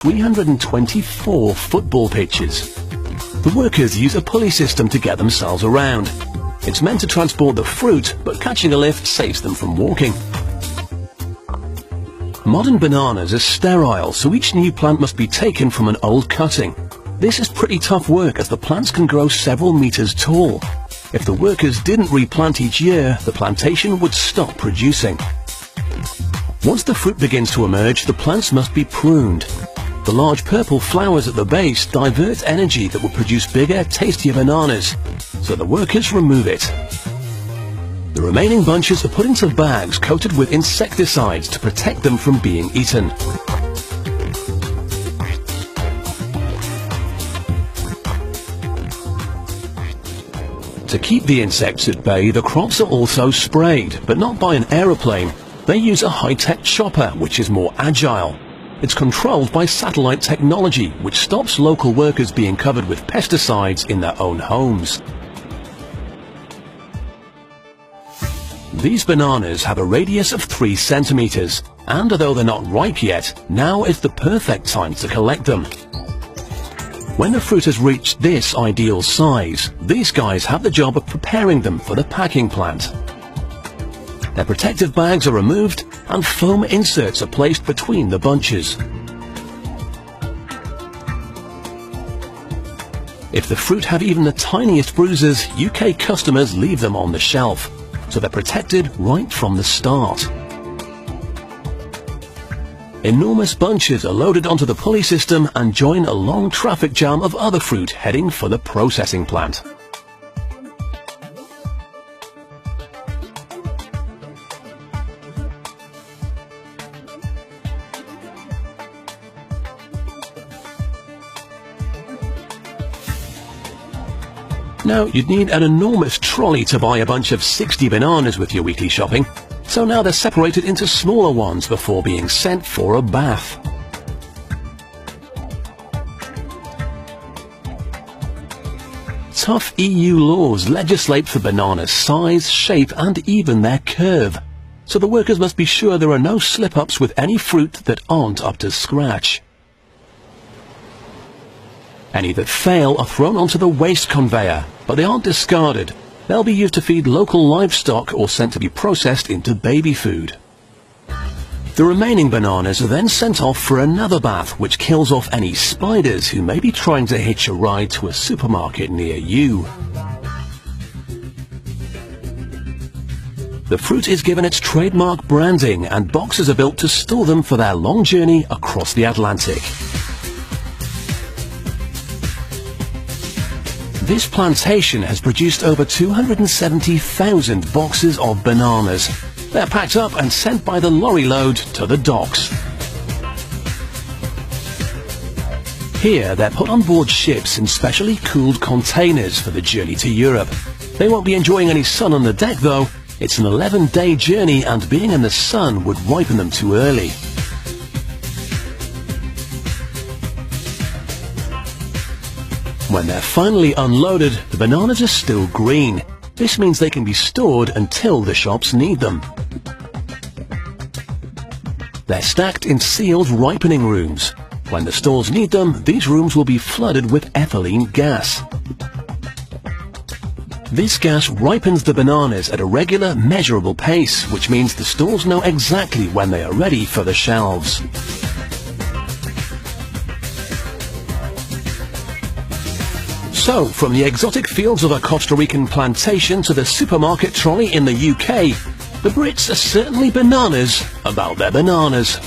324 football pitches. The workers use a pulley system to get themselves around. It's meant to transport the fruit, but catching a lift saves them from walking. Modern bananas are sterile, so each new plant must be taken from an old cutting. This is pretty tough work as the plants can grow several meters tall. If the workers didn't replant each year, the plantation would stop producing. Once the fruit begins to emerge, the plants must be pruned. The large purple flowers at the base divert energy that will produce bigger, tastier bananas, so the workers remove it. The remaining bunches are put into bags coated with insecticides to protect them from being eaten. To keep the insects at bay, the crops are also sprayed, but not by an aeroplane. They use a high-tech chopper, which is more agile. It's controlled by satellite technology, which stops local workers being covered with pesticides in their own homes. These bananas have a radius of 3 centimeters, and although they're not ripe yet, now is the perfect time to collect them. When the fruit has reached this ideal size, these guys have the job of preparing them for the packing plant. Their protective bags are removed and foam inserts are placed between the bunches. If the fruit have even the tiniest bruises, UK customers leave them on the shelf, so they're protected right from the start. Enormous bunches are loaded onto the pulley system and join a long traffic jam of other fruit heading for the processing plant. Now, you'd need an enormous trolley to buy a bunch of 60 bananas with your weekly shopping, so now they're separated into smaller ones before being sent for a bath. Tough EU laws legislate for bananas' size, shape and even their curve, so the workers must be sure there are no slip-ups with any fruit that aren't up to scratch. Any that fail are thrown onto the waste conveyor, but they aren't discarded. They'll be used to feed local livestock or sent to be processed into baby food. The remaining bananas are then sent off for another bath, which kills off any spiders who may be trying to hitch a ride to a supermarket near you. The fruit is given its trademark branding and boxes are built to store them for their long journey across the Atlantic. This plantation has produced over 270,000 boxes of bananas. They're packed up and sent by the lorry load to the docks. Here, they're put on board ships in specially cooled containers for the journey to Europe. They won't be enjoying any sun on the deck though. It's an 11-day journey and being in the sun would ripen them too early. When they're finally unloaded, the bananas are still green. This means they can be stored until the shops need them. They're stacked in sealed ripening rooms. When the stores need them, these rooms will be flooded with ethylene gas. This gas ripens the bananas at a regular, measurable pace, which means the stores know exactly when they are ready for the shelves. So, from the exotic fields of a Costa Rican plantation to the supermarket trolley in the UK, the Brits are certainly bananas about their bananas.